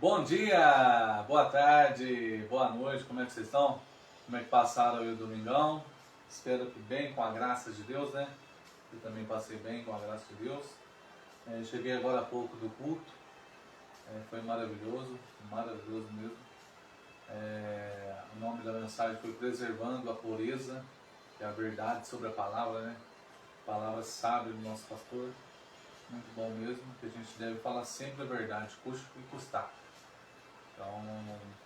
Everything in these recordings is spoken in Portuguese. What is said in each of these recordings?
Bom dia, boa tarde, boa noite, como é que vocês estão? Como é que passaram aí o domingão? Espero que bem, com a graça de Deus, né? Eu também passei bem com a graça de Deus. Cheguei agora há pouco do culto, foi maravilhoso mesmo. O nome da mensagem foi Preservando a Pureza, que é a verdade sobre a palavra, né? Palavra sábia do nosso pastor. Muito bom mesmo, que a gente deve falar sempre a verdade, custe o que custar. Então,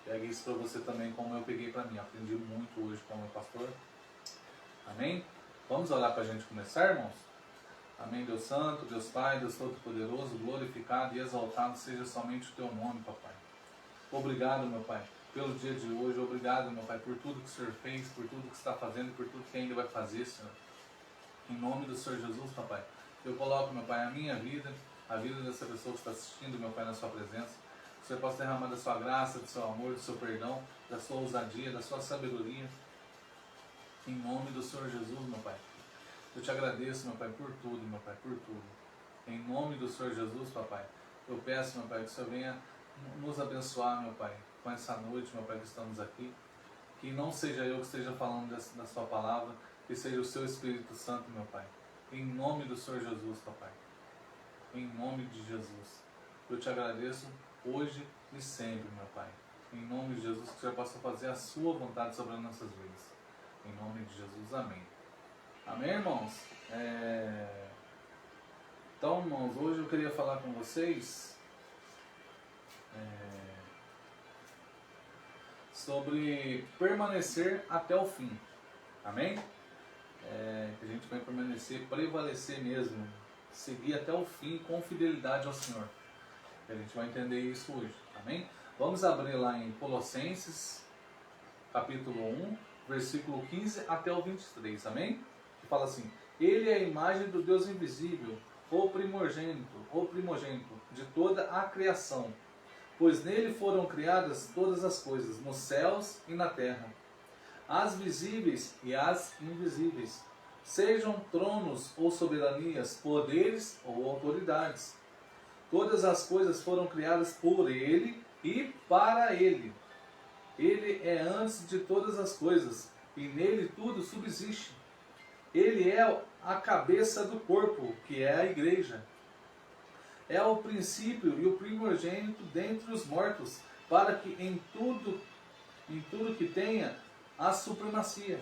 pegue isso para você também, como eu peguei para mim. Aprendi muito hoje com o meu pastor. Amém? Vamos orar para a gente começar, irmãos? Amém, Deus Santo, Deus Pai, Deus Todo-Poderoso, glorificado e exaltado seja somente o Teu nome, papai. Obrigado, meu Pai, pelo dia de hoje. Obrigado, meu Pai, por tudo que o Senhor fez, por tudo que está fazendo e por tudo que ainda vai fazer, Senhor. Em nome do Senhor Jesus, papai, eu coloco, meu Pai, a minha vida, a vida dessa pessoa que está assistindo, meu Pai, na sua presença. Que o Senhor possa derramar da sua graça, do seu amor, do seu perdão, da sua ousadia, da sua sabedoria. Em nome do Senhor Jesus, meu Pai. Eu te agradeço, meu Pai, por tudo, meu Pai, por tudo. Em nome do Senhor Jesus, papai, eu peço, meu Pai, que o Senhor venha nos abençoar, meu Pai, com essa noite, meu Pai, que estamos aqui. Que não seja eu que esteja falando da sua palavra, que seja o seu Espírito Santo, meu Pai. Em nome do Senhor Jesus, papai. Em nome de Jesus. Eu te agradeço hoje e sempre, meu Pai. Em nome de Jesus, que o Senhor possa fazer a sua vontade sobre as nossas vidas. Em nome de Jesus, amém. Amém, irmãos? Então, irmãos, hoje eu queria falar com vocês sobre permanecer até o fim. Amém? Que a gente vai permanecer, prevalecer mesmo, seguir até o fim com fidelidade ao Senhor. A gente vai entender isso hoje. Amém? Vamos abrir lá em Colossenses, capítulo 1, versículo 15 até o 23. Amém? Que fala assim: Ele é a imagem do Deus invisível, o primogênito de toda a criação, pois nele foram criadas todas as coisas, nos céus e na terra, as visíveis e as invisíveis, sejam tronos ou soberanias, poderes ou autoridades. Todas as coisas foram criadas por Ele e para Ele. Ele é antes de todas as coisas, e nele tudo subsiste. Ele é a cabeça do corpo, que é a igreja. É o princípio e o primogênito dentre os mortos, para que em tudo que tenha a supremacia.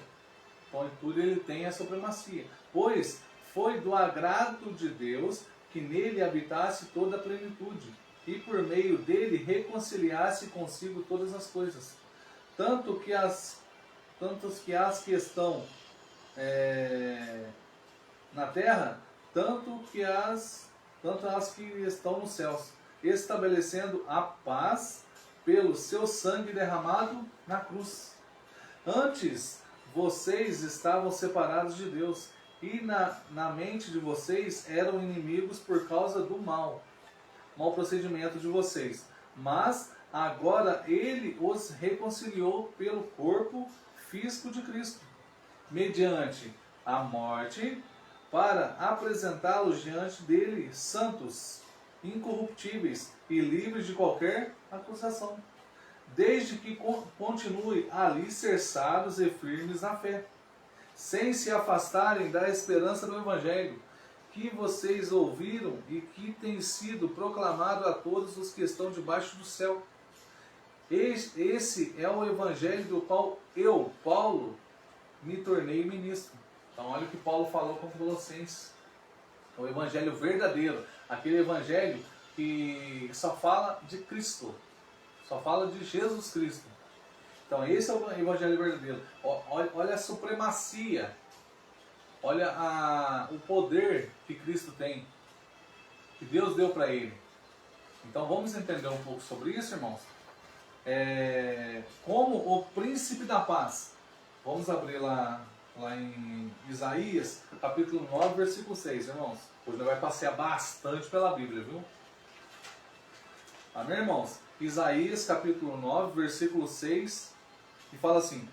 Então, em tudo ele tem a supremacia. Pois foi do agrado de Deus que nele habitasse toda a plenitude, e por meio dele reconciliasse consigo todas as coisas, tanto que as que estão na terra, tanto as que estão nos céus, estabelecendo a paz pelo seu sangue derramado na cruz. Antes, vocês estavam separados de Deus, e na mente de vocês eram inimigos por causa do mau procedimento de vocês. Mas agora Ele os reconciliou pelo corpo físico de Cristo, mediante a morte, para apresentá-los diante dele santos, incorruptíveis e livres de qualquer acusação, desde que continue alicerçados e firmes na fé, sem se afastarem da esperança do Evangelho, que vocês ouviram e que tem sido proclamado a todos os que estão debaixo do céu. Esse é o Evangelho do qual eu, Paulo, me tornei ministro. Então olha o que Paulo falou com os Colossenses. É o Evangelho verdadeiro, aquele Evangelho que só fala de Cristo, só fala de Jesus Cristo. Então esse é o Evangelho verdadeiro. Olha a supremacia, olha o poder que Cristo tem, que Deus deu para ele. Então vamos entender um pouco sobre isso, irmãos. Como o príncipe da paz. Vamos abrir lá em Isaías, capítulo 9, versículo 6, irmãos. Hoje nós vamos passear bastante pela Bíblia, viu? Amém, irmãos? Isaías, capítulo 9, versículo 6, e fala assim: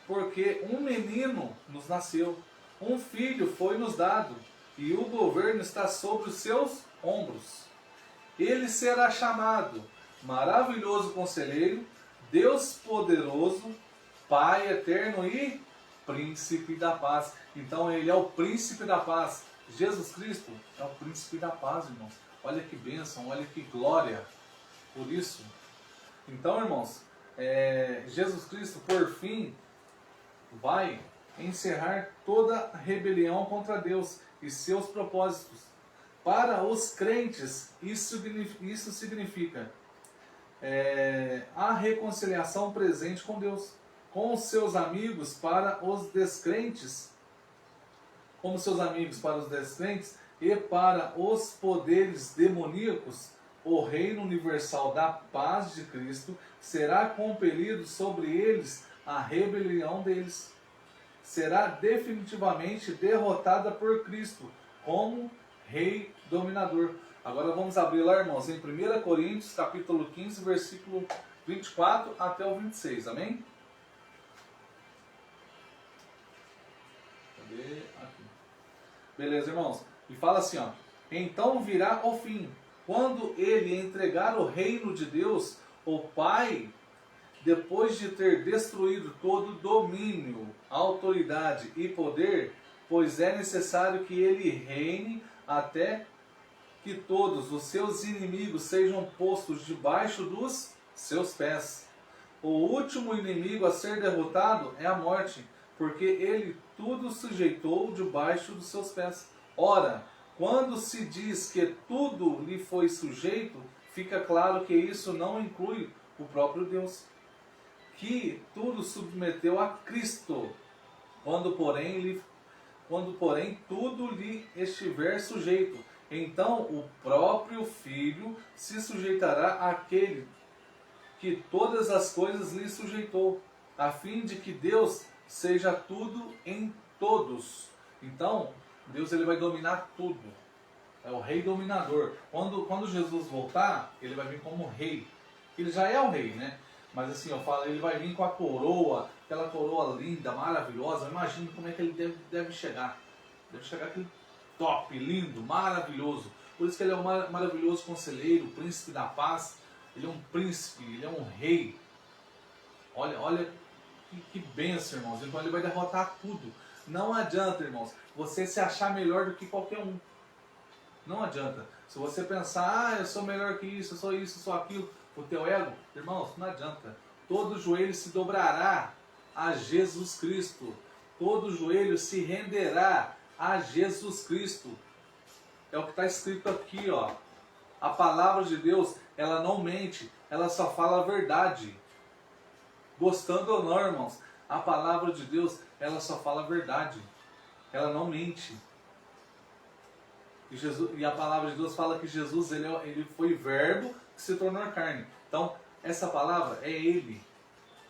porque um menino nos nasceu, um filho foi nos dado, e o governo está sobre os seus ombros. Ele será chamado maravilhoso conselheiro, Deus poderoso, Pai eterno e príncipe da paz. Então ele é o príncipe da paz. Jesus Cristo é o príncipe da paz, irmãos. Olha que bênção, olha que glória. Por isso, então, irmãos, Jesus Cristo, por fim, vai encerrar toda rebelião contra Deus e seus propósitos. Para os crentes, isso significa a reconciliação presente com Deus, com os seus amigos. Para os descrentes, como seus amigos para os descrentes e para os poderes demoníacos, o reino universal da paz de Cristo será compelido sobre eles a rebelião deles. Será definitivamente derrotada por Cristo como Rei dominador. Agora vamos abrir lá, irmãos, em 1 Coríntios, capítulo 15, versículo 24 até o 26, amém? Cadê? Aqui. Beleza, irmãos? E fala assim, ó. Então virá o fim, quando ele entregar o reino de Deus, o Pai, depois de ter destruído todo domínio, autoridade e poder, pois é necessário que ele reine até que todos os seus inimigos sejam postos debaixo dos seus pés. O último inimigo a ser derrotado é a morte, porque ele tudo sujeitou debaixo dos seus pés. Ora, quando se diz que tudo lhe foi sujeito, fica claro que isso não inclui o próprio Deus, que tudo submeteu a Cristo, quando porém tudo lhe estiver sujeito, então o próprio Filho se sujeitará àquele que todas as coisas lhe sujeitou, a fim de que Deus seja tudo em todos. Então, Deus ele vai dominar tudo. É o rei dominador. Quando Jesus voltar, ele vai vir como rei. Ele já é o rei, né? Mas assim, eu falo, ele vai vir com a coroa, aquela coroa linda, maravilhosa. Imagina como é que ele deve chegar. Deve chegar aquele top, lindo, maravilhoso. Por isso que ele é um maravilhoso conselheiro, príncipe da paz. Ele é um príncipe, ele é um rei. Olha que bênção, irmãos. Então ele vai derrotar tudo. Não adianta, irmãos, você se achar melhor do que qualquer um. Não adianta. Se você pensar, eu sou melhor que isso, eu sou isso, eu sou aquilo, o teu ego, irmãos, não adianta. Todo joelho se dobrará a Jesus Cristo. Todo joelho se renderá a Jesus Cristo. É o que está escrito aqui, ó. A palavra de Deus, ela não mente, ela só fala a verdade. Gostando ou não, irmãos, a palavra de Deus, ela só fala a verdade. Ela não mente. E a palavra de Deus fala que Jesus ele foi verbo que se tornou carne. Então, essa palavra é Ele.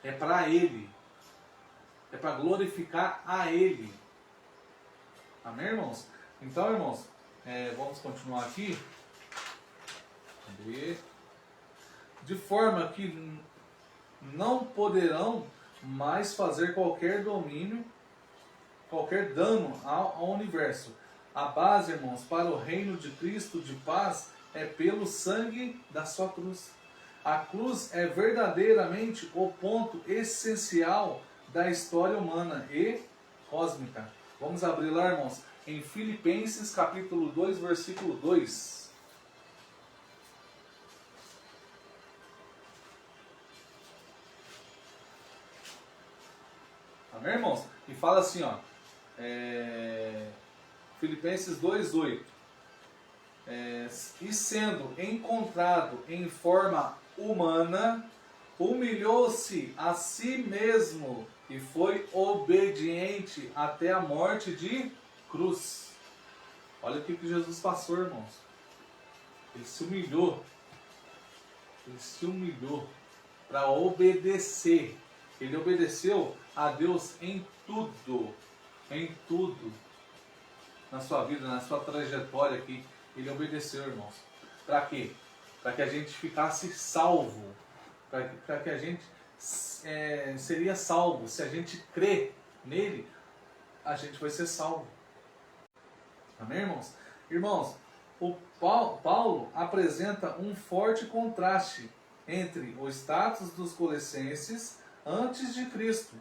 É para Ele. É para glorificar a Ele. Amém, irmãos? Então, irmãos, vamos continuar aqui. De forma que não poderão mais fazer qualquer domínio, qualquer dano ao universo. A base, irmãos, para o reino de Cristo de paz é pelo sangue da sua cruz. A cruz é verdadeiramente o ponto essencial da história humana e cósmica. Vamos abrir lá, irmãos, em Filipenses capítulo 2, versículo 2. Amém, irmãos? E fala assim, ó. Filipenses 2:8. E sendo encontrado em forma humana, humilhou-se a si mesmo e foi obediente até a morte de cruz. Olha o que Jesus passou, irmãos. Ele se humilhou. Ele se humilhou para obedecer. Ele obedeceu a Deus em tudo. Em tudo. Na sua vida, na sua trajetória aqui, ele obedeceu, irmãos. Para quê? Para que a gente ficasse salvo. Para que a gente seria salvo. Se a gente crê nele, a gente vai ser salvo. Amém, irmãos? Irmãos, o Paulo apresenta um forte contraste entre o status dos colossenses antes de Cristo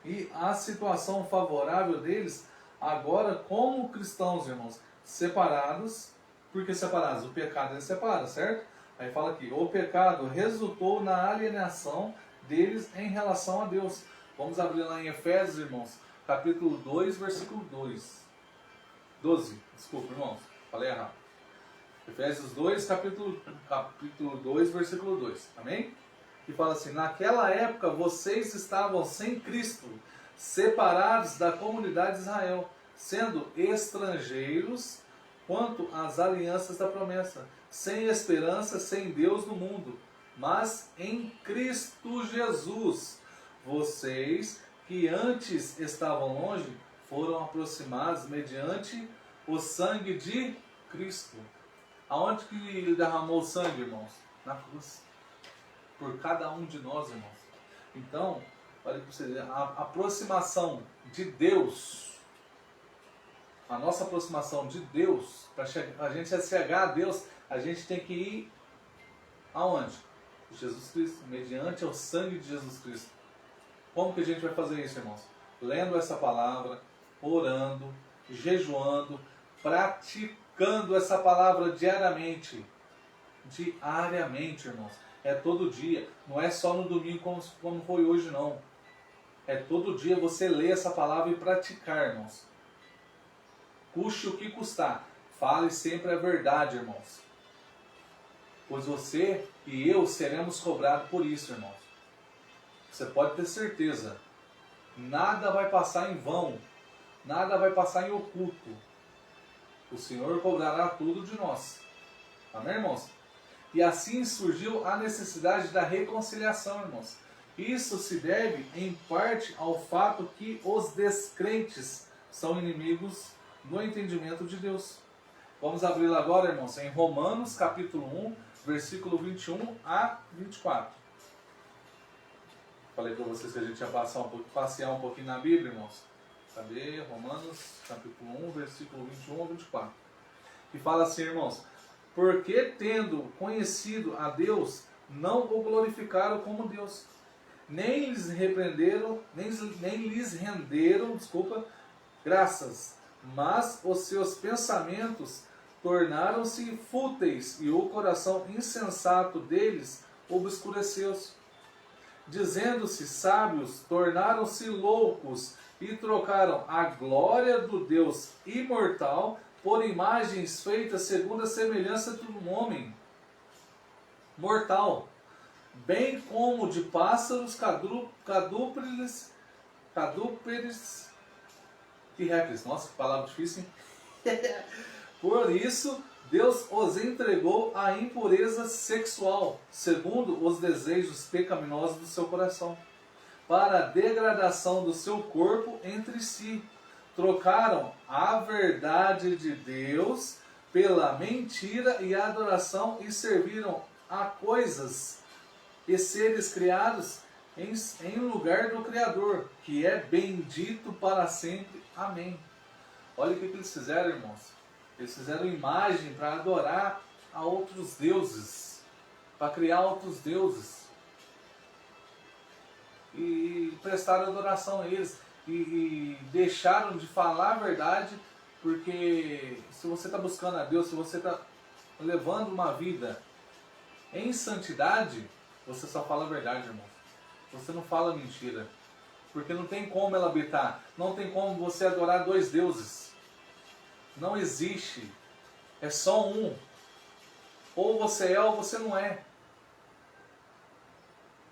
e a situação favorável deles agora como cristãos, irmãos, separados. Por que separados? O pecado ele separa, certo? Aí fala aqui, o pecado resultou na alienação deles em relação a Deus. Vamos abrir lá em Efésios, irmãos, capítulo 2, versículo 12, desculpa, irmãos, falei errado. Efésios 2, capítulo 2, versículo 2, amém? Que fala assim, naquela época vocês estavam sem Cristo, separados da comunidade de Israel, sendo estrangeiros quanto às alianças da promessa, sem esperança, sem Deus no mundo. Mas em Cristo Jesus, vocês que antes estavam longe, foram aproximados mediante o sangue de Cristo. Aonde que ele derramou o sangue, irmãos? Na cruz. Por cada um de nós, irmãos. Então, olha para você ver, a aproximação de Deus, a nossa aproximação de Deus, para a gente chegar a Deus, a gente tem que ir aonde? Jesus Cristo, mediante o sangue de Jesus Cristo. Como que a gente vai fazer isso, irmãos? Lendo essa palavra, orando, jejuando, praticando essa palavra diariamente. Diariamente, irmãos. É todo dia. Não é só no domingo como foi hoje, não. É todo dia você ler essa palavra e praticar, irmãos. Custe o que custar. Fale sempre a verdade, irmãos. Pois você e eu seremos cobrados por isso, irmãos. Você pode ter certeza. Nada vai passar em vão. Nada vai passar em oculto. O Senhor cobrará tudo de nós. Amém, irmãos? E assim surgiu a necessidade da reconciliação, irmãos. Isso se deve, em parte, ao fato que os descrentes são inimigos do entendimento de Deus. Vamos abrir agora, irmãos, em Romanos, capítulo 1, versículo 21 a 24. Falei para vocês que a gente ia passear um pouquinho na Bíblia, irmãos. Cadê? Romanos, capítulo 1, versículo 21 a 24. Que fala assim, irmãos: porque tendo conhecido a Deus, não o glorificaram como Deus, nem lhes repreenderam, nem lhes renderam, graças, mas os seus pensamentos tornaram-se fúteis e o coração insensato deles obscureceu-se. Dizendo-se sábios, tornaram-se loucos e trocaram a glória do Deus imortal por imagens feitas segundo a semelhança de um homem mortal, bem como de pássaros, quadrúpedes e répteis. Nossa, que palavra difícil, hein? Por isso, Deus os entregou à impureza sexual, segundo os desejos pecaminosos do seu coração, para a degradação do seu corpo entre si. Trocaram a verdade de Deus pela mentira e adoração e serviram a coisas e seres criados em lugar do Criador, que é bendito para sempre. Amém. Olha o que eles fizeram, irmãos. Eles fizeram imagem para adorar a outros deuses, para criar outros deuses. E prestaram adoração a eles. E deixaram de falar a verdade, porque se você está buscando a Deus, se você está levando uma vida em santidade, você só fala a verdade, irmão. Você não fala mentira. Porque não tem como ela habitar. Não tem como você adorar dois deuses. Não existe. É só um. Ou você é ou você não é.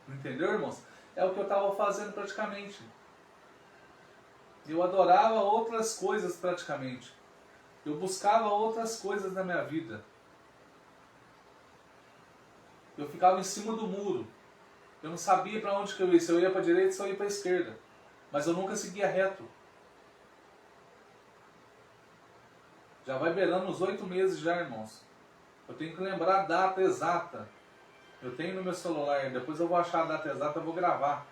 Entendeu, irmãos? É o que eu estava fazendo praticamente. Eu adorava outras coisas praticamente. Eu buscava outras coisas na minha vida. Eu ficava em cima do muro. Eu não sabia para onde que eu ia. Se eu ia para a direita, se eu ia para a esquerda. Mas eu nunca seguia reto. Já vai beirando os 8 meses já, irmãos. Eu tenho que lembrar a data exata. Eu tenho no meu celular. Depois eu vou achar a data exata, eu vou gravar.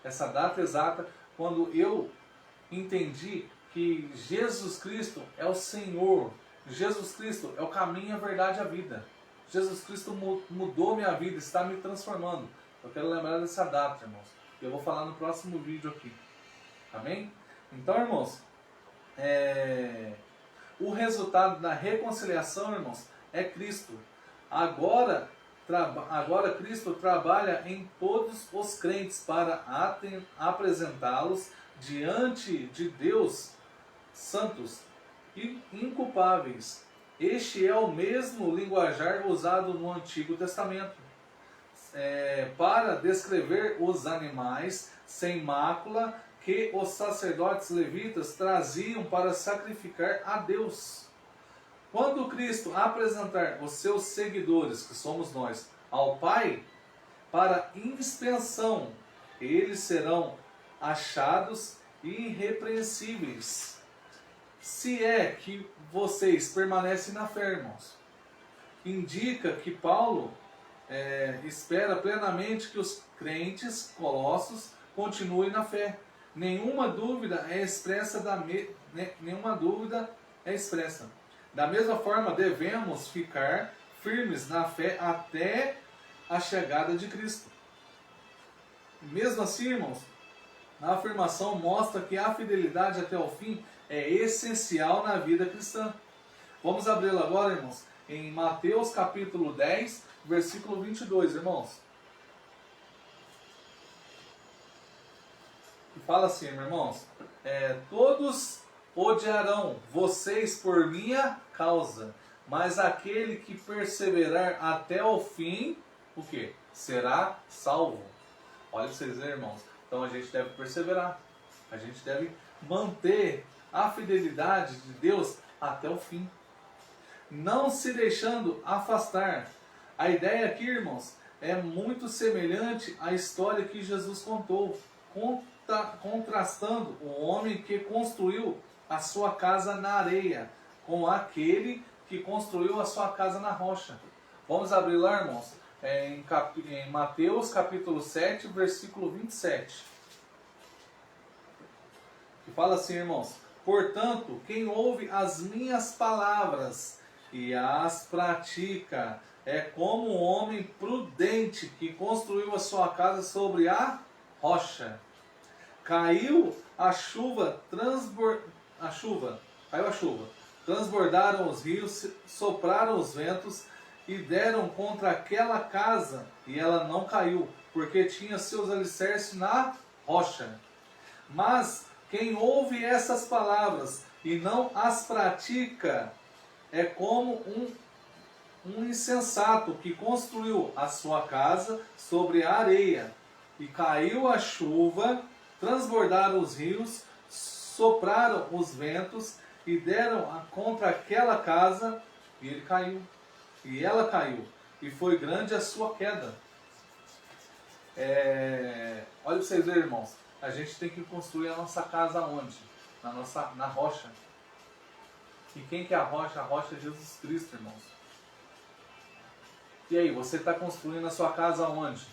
Essa data exata, quando eu entendi que Jesus Cristo é o Senhor. Jesus Cristo é o caminho, a verdade e a vida. Jesus Cristo mudou minha vida, está me transformando. Eu quero lembrar dessa data, irmãos. Eu vou falar no próximo vídeo aqui. Amém? Então, irmãos, o resultado da reconciliação, irmãos, é Cristo. Agora Cristo trabalha em todos os crentes para apresentá-los diante de Deus santos e inculpáveis. Este é o mesmo linguajar usado no Antigo Testamento para descrever os animais sem mácula que os sacerdotes levitas traziam para sacrificar a Deus. Quando Cristo apresentar os seus seguidores, que somos nós, ao Pai, para inspeção, eles serão achados irrepreensíveis. Se é que vocês permanecem na fé, irmãos. Indica que Paulo espera plenamente que os crentes colossos continuem na fé. Nenhuma dúvida é expressa. Da mesma forma, devemos ficar firmes na fé até a chegada de Cristo. Mesmo assim, irmãos, a afirmação mostra que a fidelidade até o fim é essencial na vida cristã. Vamos abri-la agora, irmãos, em Mateus capítulo 10, versículo 22, irmãos. E fala assim, irmãos, todos odiarão vocês por minha causa, mas aquele que perseverar até o fim, o quê? Será salvo. Olha para vocês verem, irmãos. Então a gente deve perseverar. A gente deve manter a fidelidade de Deus até o fim. Não se deixando afastar. A ideia aqui, irmãos, é muito semelhante à história que Jesus contou, contrastando o homem que construiu a sua casa na areia com aquele que construiu a sua casa na rocha. Vamos abrir lá, irmãos, em Mateus capítulo 7, versículo 27. Que fala assim, irmãos: portanto, quem ouve as minhas palavras e as pratica é como um homem prudente que construiu a sua casa sobre a rocha. Caiu a chuva, transbordaram os rios, sopraram os ventos e deram contra aquela casa, e ela não caiu, porque tinha seus alicerces na rocha. Mas quem ouve essas palavras e não as pratica é como um insensato que construiu a sua casa sobre a areia. E caiu a chuva, transbordaram os rios, sopraram os ventos e deram contra aquela casa, e ele caiu. E ela caiu. E foi grande a sua queda. Olha para vocês verem, irmãos. A gente tem que construir a nossa casa onde? Na rocha. E quem que é a rocha? A rocha é Jesus Cristo, irmãos. E aí, você está construindo a sua casa onde?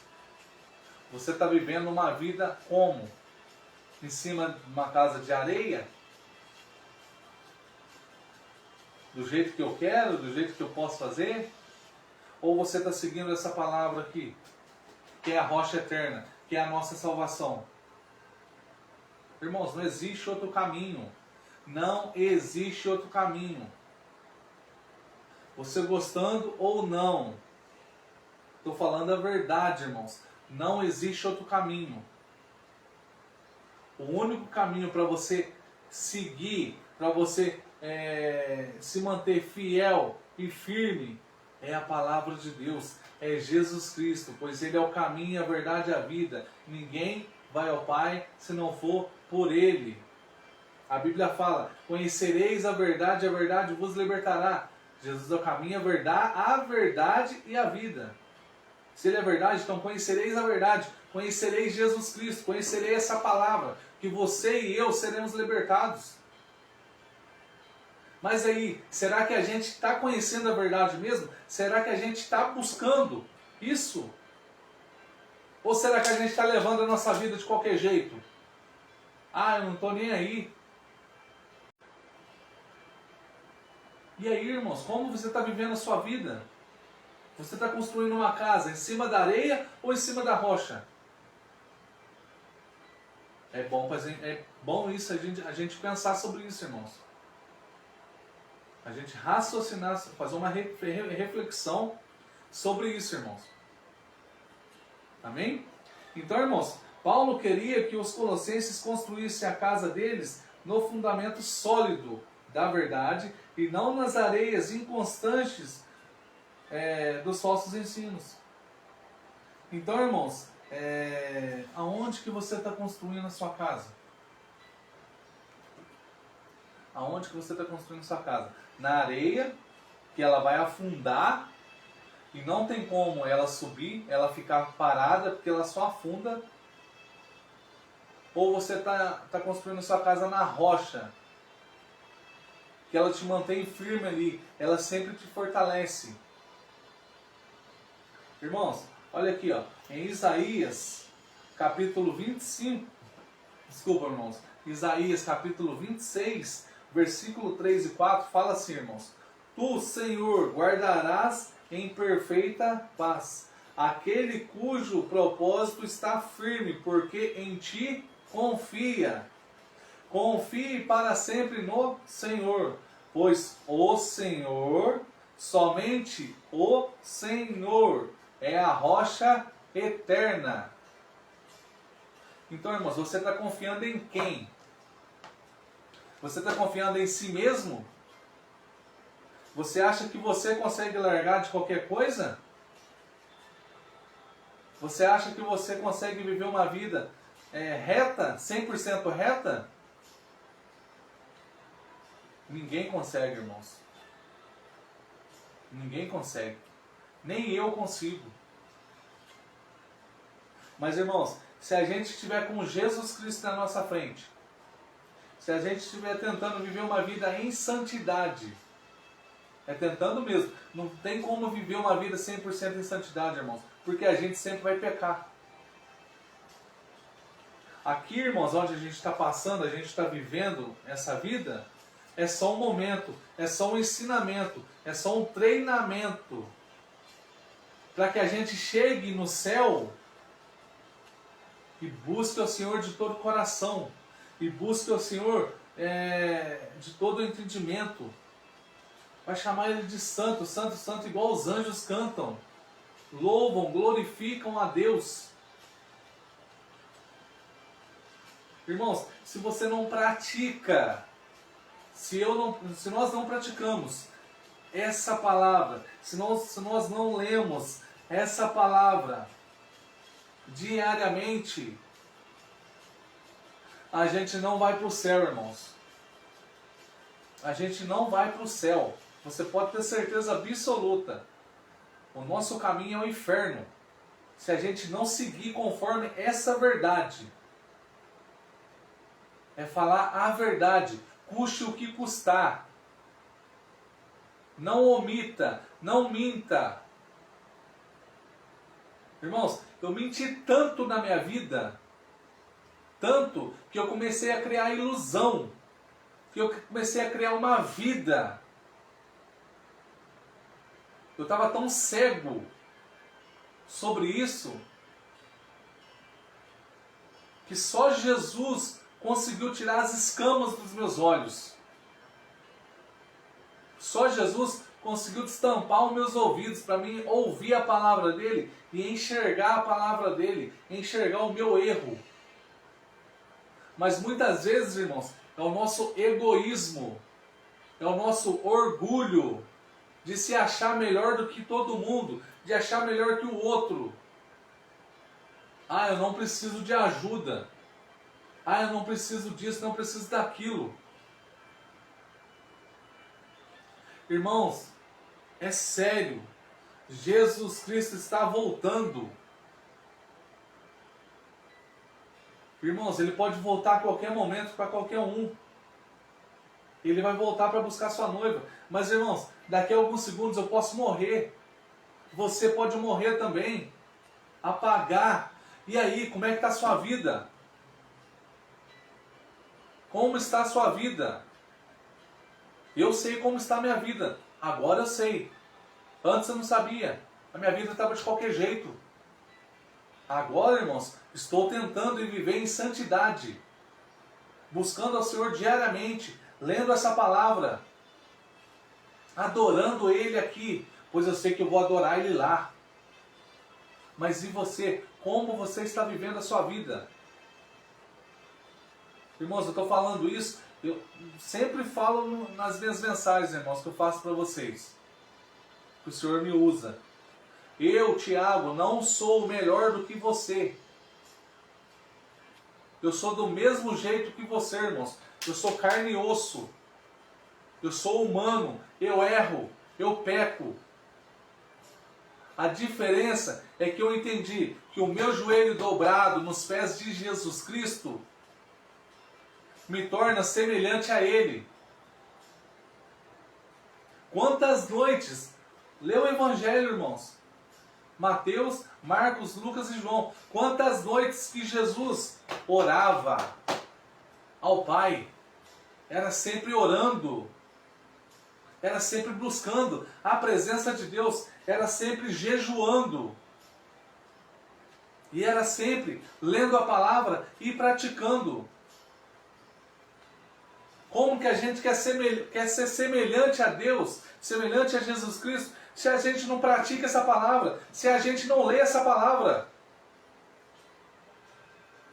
Você está vivendo uma vida como? Em cima de uma casa de areia? Do jeito que eu quero? Do jeito que eu posso fazer? Ou você está seguindo essa palavra aqui? Que é a rocha eterna, que é a nossa salvação. Irmãos, não existe outro caminho. Não existe outro caminho. Você gostando ou não. Estou falando a verdade, irmãos. Não existe outro caminho. O único caminho para você seguir, para você se manter fiel e firme, é a palavra de Deus. É Jesus Cristo, pois Ele é o caminho, a verdade e a vida. Ninguém vai ao Pai se não for por Ele. A Bíblia fala: conhecereis a verdade vos libertará. Jesus é o caminho, a verdade e a vida. Se Ele é verdade, então conhecereis a verdade, conhecereis Jesus Cristo, conhecereis essa palavra, que você e eu seremos libertados. Mas aí, será que a gente está conhecendo a verdade mesmo? Será que a gente está buscando isso? Ou será que a gente está levando a nossa vida de qualquer jeito? Ah, eu não estou nem aí. E aí, irmãos, como você está vivendo a sua vida? Você está construindo uma casa em cima da areia ou em cima da rocha? É bom isso, a gente pensar sobre isso, irmãos. A gente raciocinar, fazer uma reflexão sobre isso, irmãos. Amém? Então, irmãos, Paulo queria que os colossenses construíssem a casa deles no fundamento sólido da verdade e não nas areias inconstantes dos falsos ensinos. Então, irmãos, aonde que você está construindo a sua casa? Aonde que você está construindo a sua casa? Na areia, que ela vai afundar e não tem como ela subir, ela ficar parada porque ela só afunda. Ou você está construindo a sua casa na rocha, que ela te mantém firme ali, ela sempre te fortalece. Irmãos, olha aqui, ó, em Isaías, capítulo 25, desculpa, irmãos, Isaías, capítulo 26, versículo 3 e 4, fala assim, irmãos: Tu, Senhor, guardarás em perfeita paz aquele cujo propósito está firme, porque em ti confia. Confie para sempre no Senhor, pois o Senhor, somente o Senhor, é a rocha eterna. Então, irmãos, você está confiando em quem? Você está confiando em si mesmo? Você acha que você consegue largar de qualquer coisa? Você acha que você consegue viver uma vida reta, 100% reta? Ninguém consegue, irmãos. Ninguém consegue. Nem eu consigo. Mas, irmãos, se a gente estiver com Jesus Cristo na nossa frente, se a gente estiver tentando viver uma vida em santidade, tentando mesmo, não tem como viver uma vida 100% em santidade, irmãos, porque a gente sempre vai pecar. Aqui, irmãos, onde a gente está passando, a gente está vivendo essa vida, é só um momento, é só um ensinamento, é só um treinamento para que a gente chegue no céu e busque o Senhor de todo o coração, e busque o Senhor de todo o entendimento. Vai chamar Ele de santo, santo, santo, igual os anjos cantam, louvam, glorificam a Deus. Irmãos, se você não pratica, se nós não praticamos essa palavra, se nós não lemos essa palavra diariamente, a gente não vai para o céu, irmãos. A gente não vai para o céu. Você pode ter certeza absoluta. O nosso caminho é o inferno, se a gente não seguir conforme essa verdade. É falar a verdade, custe o que custar. Não omita, não minta. Irmãos, eu menti tanto na minha vida, tanto que eu comecei a criar ilusão, que eu comecei a criar uma vida. Eu estava tão cego sobre isso, que só Jesus conseguiu tirar as escamas dos meus olhos. Só Jesus conseguiu destampar os meus ouvidos para mim ouvir a palavra dele e enxergar a palavra dele, enxergar o meu erro. Mas muitas vezes, irmãos, é o nosso egoísmo, é o nosso orgulho de se achar melhor do que todo mundo, de achar melhor que o outro. Ah, eu não preciso de ajuda. Ah, eu não preciso disso, não preciso daquilo. Irmãos, é sério. Jesus Cristo está voltando. Irmãos, Ele pode voltar a qualquer momento para qualquer um. Ele vai voltar para buscar sua noiva. Mas, irmãos, daqui a alguns segundos eu posso morrer. Você pode morrer também. Apagar. E aí, como é que está a sua vida? Como está a sua vida? Eu sei como está a minha vida. Agora eu sei. Antes eu não sabia. A minha vida estava de qualquer jeito. Agora, irmãos, estou tentando viver em santidade, buscando ao Senhor diariamente, lendo essa palavra, adorando Ele aqui, pois eu sei que eu vou adorar Ele lá. Mas e você? Como você está vivendo a sua vida? Irmãos, eu estou falando isso, eu sempre falo nas minhas mensagens, irmãos, que eu faço para vocês. Que o Senhor me usa. Eu, Tiago, não sou melhor do que você. Eu sou do mesmo jeito que você, irmãos. Eu sou carne e osso. Eu sou humano. Eu erro. Eu peco. A diferença é que eu entendi que o meu joelho dobrado nos pés de Jesus Cristo me torna semelhante a Ele. Quantas noites? Lê o Evangelho, irmãos. Mateus, Marcos, Lucas e João. Quantas noites que Jesus orava ao Pai. Era sempre orando. Era sempre buscando a presença de Deus. Era sempre jejuando. E era sempre lendo a palavra e praticando. Como que a gente quer ser semelhante a Deus, semelhante a Jesus Cristo, se a gente não pratica essa palavra, se a gente não lê essa palavra?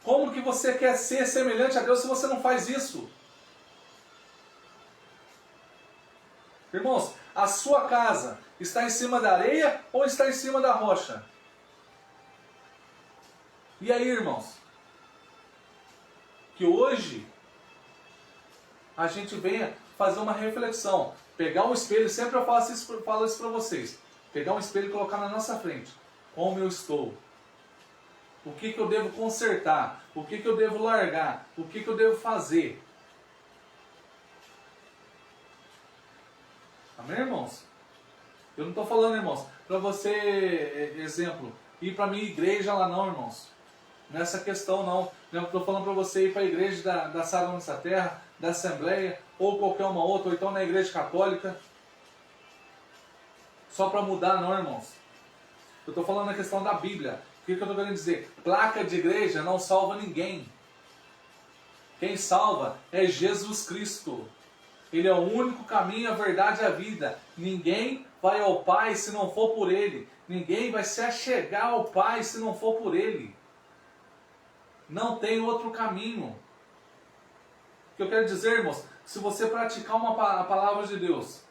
Como que você quer ser semelhante a Deus se você não faz isso? Irmãos, a sua casa está em cima da areia ou está em cima da rocha? E aí, irmãos? Que hoje a gente venha fazer uma reflexão. Pegar um espelho, sempre eu falo isso para vocês. Pegar um espelho e colocar na nossa frente. Como eu estou? O que eu devo consertar? O que eu devo largar? O que eu devo fazer? Amém, irmãos? Eu não estou falando, irmãos, para você, exemplo, ir para a minha igreja lá não, irmãos. Nessa questão não. Eu estou falando para você ir para a igreja da Sara Nessa Terra, da Assembleia, ou qualquer uma outra, ou então na igreja católica. Só para mudar não, irmãos. Eu estou falando na questão da Bíblia. O que eu estou querendo dizer? Placa de igreja não salva ninguém. Quem salva é Jesus Cristo. Ele é o único caminho, a verdade e a vida. Ninguém vai ao Pai se não for por Ele. Ninguém vai se achegar ao Pai se não for por Ele. Não tem outro caminho. O que eu quero dizer, irmãos, se você praticar a palavra de Deus,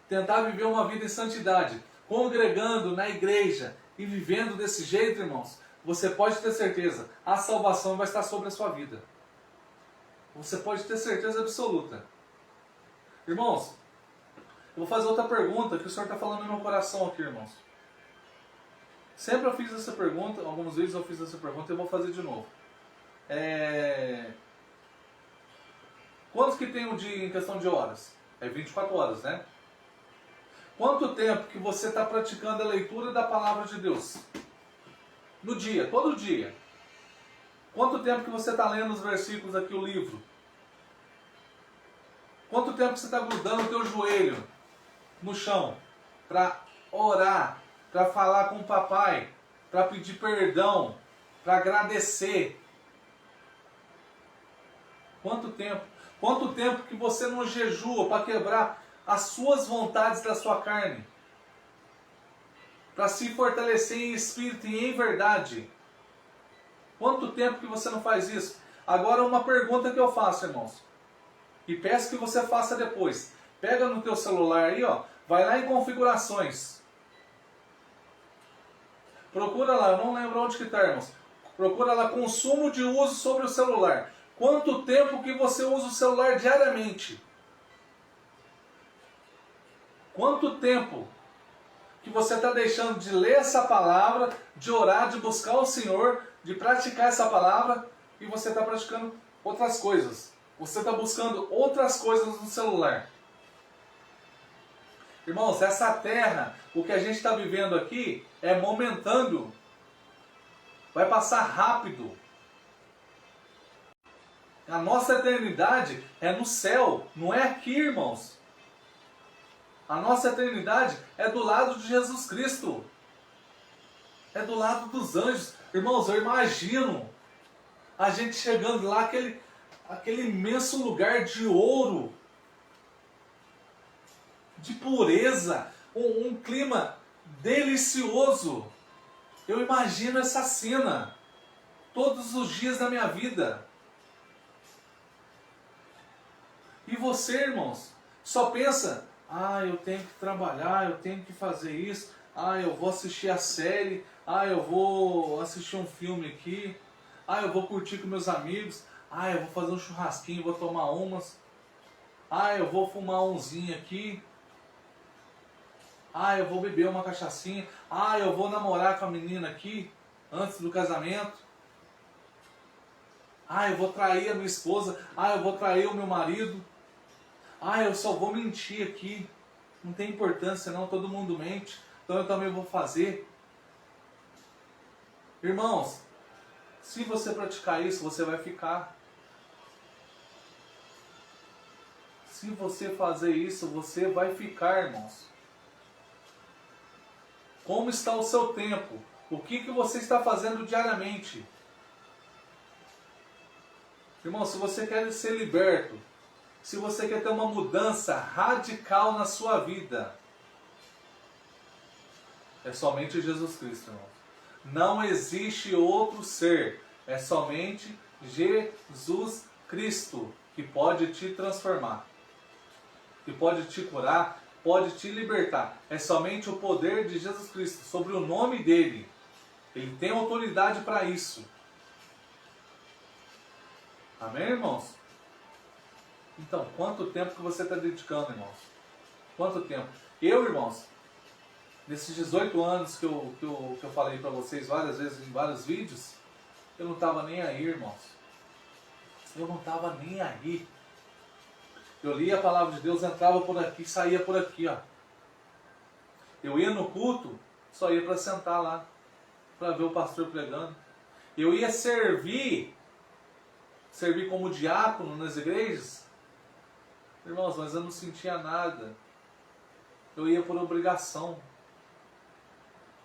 tentar viver uma vida em santidade, congregando na igreja e vivendo desse jeito, irmãos, você pode ter certeza, a salvação vai estar sobre a sua vida. Você pode ter certeza absoluta. Irmãos, eu vou fazer outra pergunta que o Senhor está falando no meu coração aqui, irmãos. Sempre eu fiz essa pergunta, algumas vezes eu fiz essa pergunta e eu vou fazer de novo. Quantos que tem um dia em questão de horas? É 24 horas, né? Quanto tempo que você está praticando a leitura da palavra de Deus? No dia, todo dia. Quanto tempo que você está lendo os versículos aqui, o livro? Quanto tempo que você está grudando o teu joelho no chão para orar, para falar com o papai, para pedir perdão, para agradecer? Quanto tempo? Quanto tempo que você não jejua para quebrar as suas vontades da sua carne? Para se fortalecer em espírito e em verdade? Quanto tempo que você não faz isso? Agora uma pergunta que eu faço, irmãos. E peço que você faça depois. Pega no teu celular aí, ó. Vai lá em configurações. Procura lá, eu não lembro onde que está, irmãos. Procura lá consumo de uso sobre o celular. Quanto tempo que você usa o celular diariamente? Quanto tempo que você está deixando de ler essa palavra, de orar, de buscar o Senhor, de praticar essa palavra, e você está praticando outras coisas? Você está buscando outras coisas no celular. Irmãos, essa terra, o que a gente está vivendo aqui, é momentâneo. Vai passar rápido. A nossa eternidade é no céu, não é aqui, irmãos. A nossa eternidade é do lado de Jesus Cristo. É do lado dos anjos. Irmãos, eu imagino a gente chegando lá, aquele imenso lugar de ouro, de pureza, um clima delicioso. Eu imagino essa cena todos os dias da minha vida. E você, irmãos, só pensa, eu tenho que trabalhar, eu tenho que fazer isso, eu vou assistir a série, eu vou assistir um filme aqui, eu vou curtir com meus amigos, eu vou fazer um churrasquinho, vou tomar umas, eu vou fumar umzinho aqui, eu vou beber uma cachaçinha, eu vou namorar com a menina aqui, antes do casamento, eu vou trair a minha esposa, eu vou trair o meu marido, eu só vou mentir aqui, não tem importância não, todo mundo mente, então eu também vou fazer. Irmãos, se você praticar isso, você vai ficar. Se você fazer isso, você vai ficar, irmãos. Como está o seu tempo? O que você está fazendo diariamente? Irmão, se você quer ser liberto, se você quer ter uma mudança radical na sua vida, é somente Jesus Cristo, irmão. Não existe outro ser, é somente Jesus Cristo que pode te transformar, que pode te curar, pode te libertar. É somente o poder de Jesus Cristo, sobre o nome dele. Ele tem autoridade para isso. Amém, irmãos? Então, quanto tempo que você está dedicando, irmãos? Quanto tempo? Eu, irmãos, nesses 18 anos que eu falei para vocês várias vezes em vários vídeos, eu não estava nem aí, irmãos. Eu não estava nem aí. Eu lia a palavra de Deus, entrava por aqui, saía por aqui, ó. Eu ia no culto, só ia para sentar lá, para ver o pastor pregando. Eu ia servir como diácono nas igrejas, irmãos, mas eu não sentia nada. Eu ia por obrigação.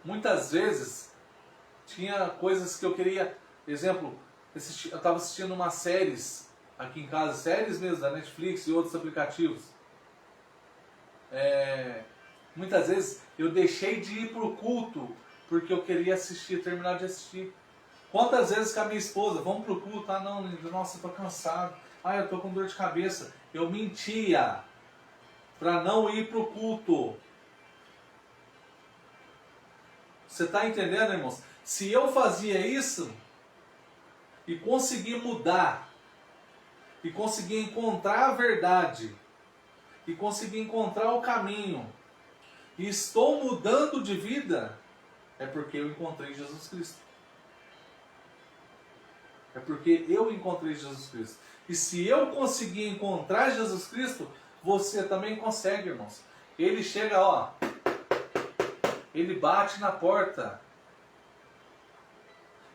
Muitas vezes tinha coisas que eu queria, exemplo, eu estava assistindo umas séries aqui em casa, séries mesmo da Netflix e outros aplicativos. Muitas vezes eu deixei de ir para o culto porque eu queria assistir, terminar de assistir. Quantas vezes com a minha esposa, vamos para o culto, não, nossa, eu estou cansado, eu estou com dor de cabeça. Eu mentia para não ir para o culto. Você está entendendo, irmãos? Se eu fazia isso e conseguir mudar, e conseguir encontrar a verdade, e conseguir encontrar o caminho, e estou mudando de vida, é porque eu encontrei Jesus Cristo. É porque eu encontrei Jesus Cristo. E se eu conseguir encontrar Jesus Cristo, você também consegue, irmãos. Ele chega, ele bate na porta.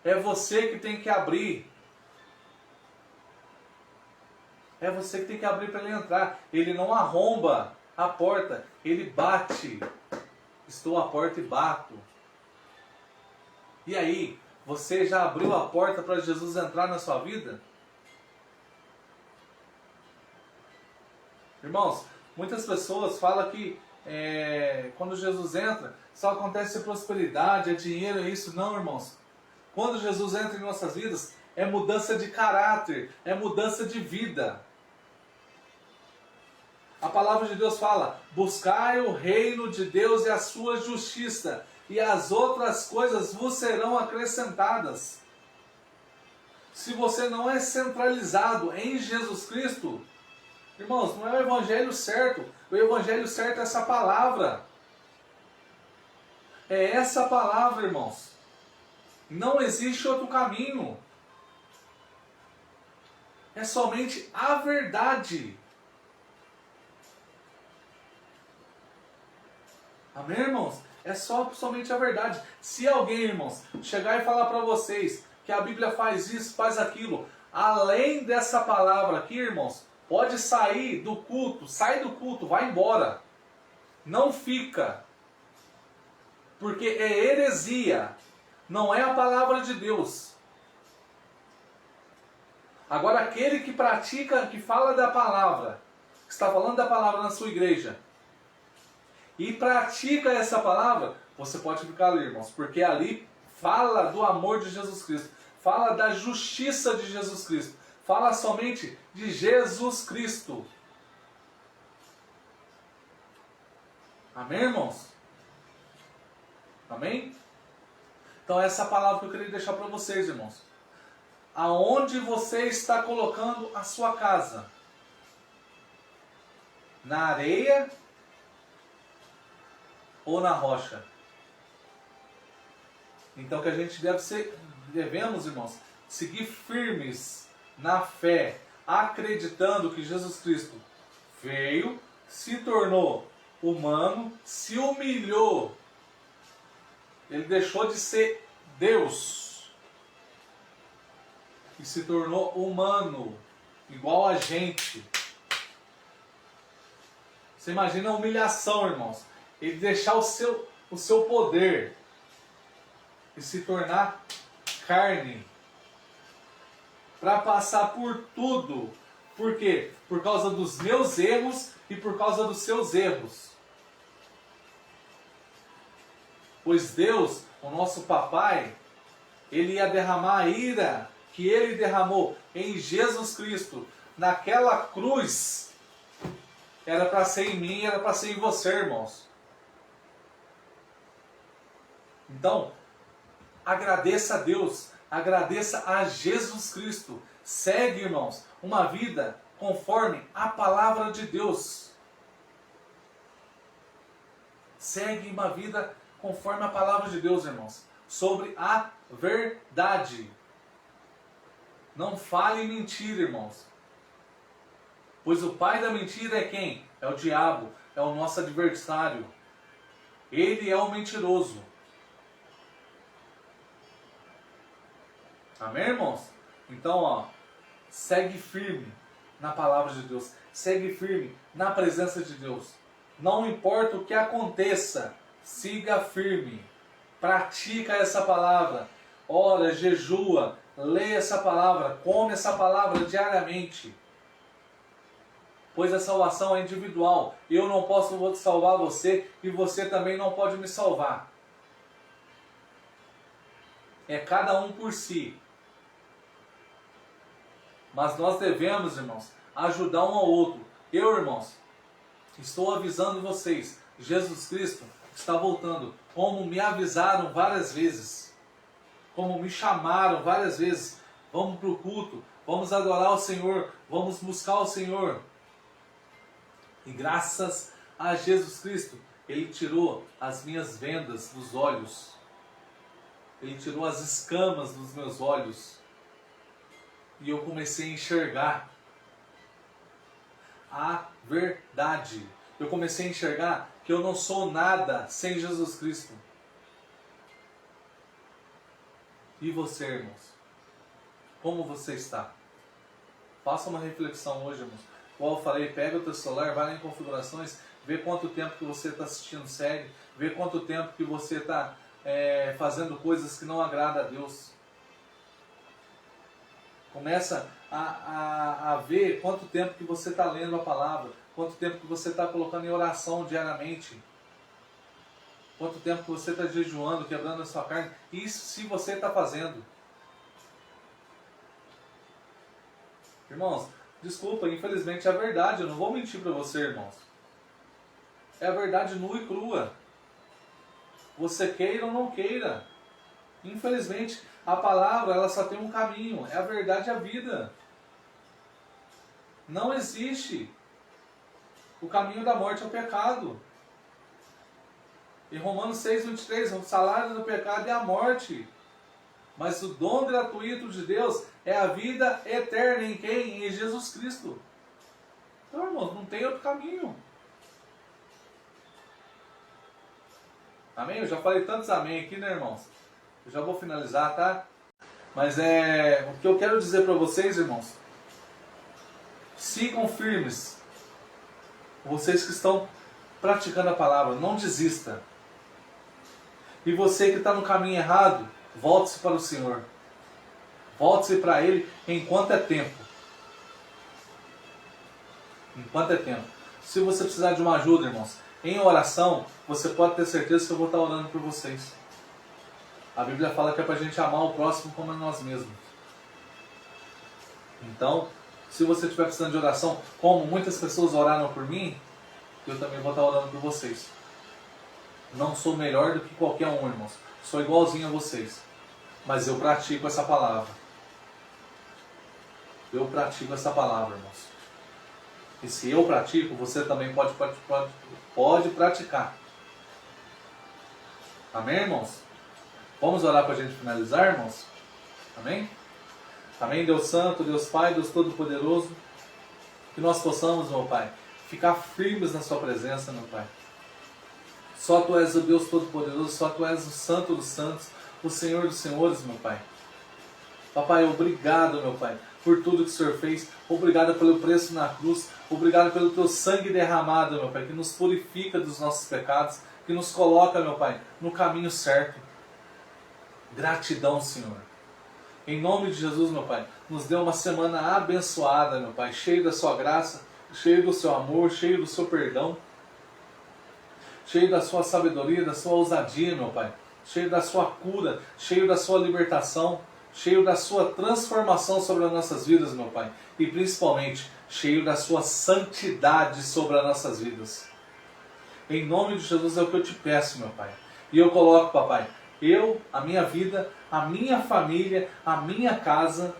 É você que tem que abrir. É você que tem que abrir para ele entrar. Ele não arromba a porta, ele bate. Estou à porta e bato. E aí, você já abriu a porta para Jesus entrar na sua vida? Irmãos, muitas pessoas falam que quando Jesus entra, só acontece prosperidade, é dinheiro, é isso. Não, irmãos. Quando Jesus entra em nossas vidas, é mudança de caráter, é mudança de vida. A palavra de Deus fala: buscai o reino de Deus e a sua justiça, e as outras coisas vos serão acrescentadas. Se você não é centralizado em Jesus Cristo, irmãos, não é o evangelho certo. O evangelho certo é essa palavra. É essa palavra, irmãos. Não existe outro caminho. É somente a verdade. Amém, irmãos? É somente a verdade. Se alguém, irmãos, chegar e falar para vocês que a Bíblia faz isso, faz aquilo, além dessa palavra aqui, irmãos, pode sair do culto, sai do culto, vai embora. Não fica. Porque é heresia. não é a palavra de Deus. Agora, aquele que pratica, que fala da palavra, que está falando da palavra na sua igreja, e pratica essa palavra, você pode ficar ali, irmãos, porque ali fala do amor de Jesus Cristo, fala da justiça de Jesus Cristo, fala somente de Jesus Cristo. Amém, irmãos? Amém? Então essa é a palavra que eu queria deixar para vocês, irmãos. Aonde você está colocando a sua casa? Na areia ou na rocha? Então que a gente devemos, irmãos, seguir firmes na fé, acreditando que Jesus Cristo veio, se tornou humano, se humilhou. Ele deixou de ser Deus e se tornou humano, igual a gente. Você imagina a humilhação, irmãos. Ele deixar o seu poder e se tornar carne para passar por tudo. Por quê? Por causa dos meus erros e por causa dos seus erros. Pois Deus, o nosso papai, ele ia derramar a ira que ele derramou em Jesus Cristo naquela cruz. Era para ser em mim, era para ser em você, irmãos. Então, agradeça a Deus, agradeça a Jesus Cristo. Segue, irmãos, uma vida conforme a palavra de Deus. Segue uma vida conforme a palavra de Deus, irmãos. Sobre a verdade. Não fale mentira, irmãos. Pois o pai da mentira é quem? É o diabo, é o nosso adversário. Ele é o mentiroso. Amém, irmãos? Então, segue firme na palavra de Deus. Segue firme na presença de Deus. Não importa o que aconteça, siga firme. Pratica essa palavra. Ora, jejua, lê essa palavra, come essa palavra diariamente. Pois a salvação é individual. Eu não posso salvar você e você também não pode me salvar. É cada um por si. Mas nós devemos, irmãos, ajudar um ao outro. Eu, irmãos, estou avisando vocês. Jesus Cristo está voltando. Como me avisaram várias vezes. Como me chamaram várias vezes. Vamos para o culto. Vamos adorar o Senhor. Vamos buscar o Senhor. E graças a Jesus Cristo, Ele tirou as minhas vendas dos olhos. Ele tirou as escamas dos meus olhos. E eu comecei a enxergar a verdade. Eu comecei a enxergar que eu não sou nada sem Jesus Cristo. E você, irmãos? Como você está? Faça uma reflexão hoje, irmãos. Como eu falei, pega o teu celular, vai lá em configurações, vê quanto tempo que você está assistindo série, vê quanto tempo que você está fazendo coisas que não agradam a Deus. Começa a ver quanto tempo que você está lendo a palavra, quanto tempo que você está colocando em oração diariamente, quanto tempo que você está jejuando, quebrando a sua carne. Isso se você está fazendo. Irmãos, desculpa, infelizmente é a verdade, eu não vou mentir para você, irmãos. É a verdade nua e crua. Você queira ou não queira. Infelizmente, a palavra ela só tem um caminho, é a verdade e a vida. Não existe. O caminho da morte é o pecado. Em Romanos 6:23, o salário do pecado é a morte. Mas o dom gratuito de Deus é a vida eterna em quem? Em Jesus Cristo. Então, irmãos, não tem outro caminho. Amém? Eu já falei tantos amém aqui, né, irmãos? Eu já vou finalizar, tá? Mas o que eu quero dizer para vocês, irmãos, sigam firmes. Vocês que estão praticando a palavra, não desista. E você que está no caminho errado, Volte-se para o Senhor. Volte-se para Ele enquanto é tempo. Enquanto é tempo. Se você precisar de uma ajuda, irmãos, em oração, você pode ter certeza que eu vou estar orando por vocês. A Bíblia fala que é para a gente amar o próximo como a nós mesmos. Então, se você estiver precisando de oração, como muitas pessoas oraram por mim, eu também vou estar orando por vocês. Não sou melhor do que qualquer um, irmãos. Sou igualzinho a vocês. Mas eu pratico essa palavra. Eu pratico essa palavra, irmãos. E se eu pratico, você também pode praticar. Amém, irmãos? Vamos orar para a gente finalizar, irmãos? Amém? Amém, Deus Santo, Deus Pai, Deus Todo-Poderoso. Que nós possamos, meu Pai, ficar firmes na Sua presença, meu Pai. Só Tu és o Deus Todo-Poderoso, só Tu és o Santo dos Santos, o Senhor dos Senhores, meu Pai. Papai, obrigado, meu Pai, por tudo que o Senhor fez. Obrigado pelo preço na cruz. Obrigado pelo Teu sangue derramado, meu Pai, que nos purifica dos nossos pecados, que nos coloca, meu Pai, no caminho certo. Gratidão, Senhor. Em nome de Jesus, meu Pai, nos dê uma semana abençoada, meu Pai, cheio da Sua graça, cheio do Seu amor, cheio do Seu perdão, cheio da Sua sabedoria, da Sua ousadia, meu Pai, cheio da Sua cura, cheio da Sua libertação, cheio da Sua transformação sobre as nossas vidas, meu Pai, e principalmente cheio da Sua santidade sobre as nossas vidas. Em nome de Jesus é o que eu te peço, meu Pai. E eu coloco, papai, a minha vida, a minha família, a minha casa,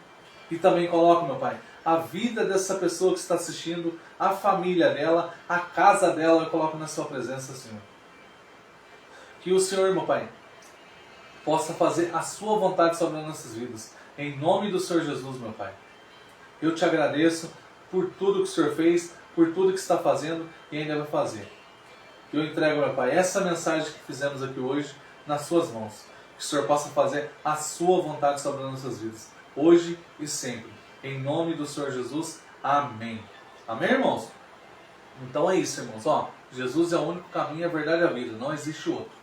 e também coloco, meu Pai, a vida dessa pessoa que está assistindo, a família dela, a casa dela, eu coloco na Sua presença, Senhor. Que o Senhor, meu Pai, possa fazer a Sua vontade sobre as nossas vidas. Em nome do Senhor Jesus, meu Pai. Eu te agradeço por tudo que o Senhor fez, por tudo que está fazendo e ainda vai fazer. Eu entrego, meu Pai, essa mensagem que fizemos aqui hoje nas Suas mãos. Que o Senhor possa fazer a Sua vontade sobre as nossas vidas, hoje e sempre. Em nome do Senhor Jesus, amém. Amém, irmãos? Então é isso, irmãos. Ó, Jesus é o único caminho, a verdade e a vida. Não existe outro.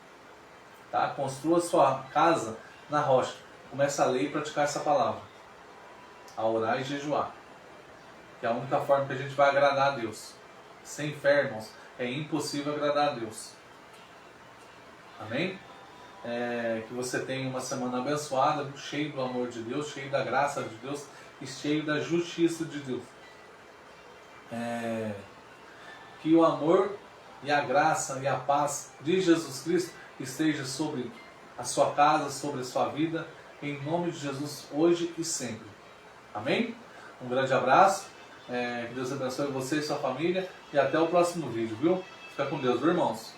Tá? Construa sua casa na rocha. Comece a ler e praticar essa palavra. A orar e jejuar. Que é a única forma que a gente vai agradar a Deus. Sem fé, irmãos, é impossível agradar a Deus. Amém? Que você tenha uma semana abençoada, cheio do amor de Deus, cheio da graça de Deus e cheio da justiça de Deus. Que o amor e a graça e a paz de Jesus Cristo esteja sobre a sua casa, sobre a sua vida, em nome de Jesus, hoje e sempre. Amém? Um grande abraço, que Deus abençoe você e sua família, e até o próximo vídeo, viu? Fica com Deus, viu, irmãos?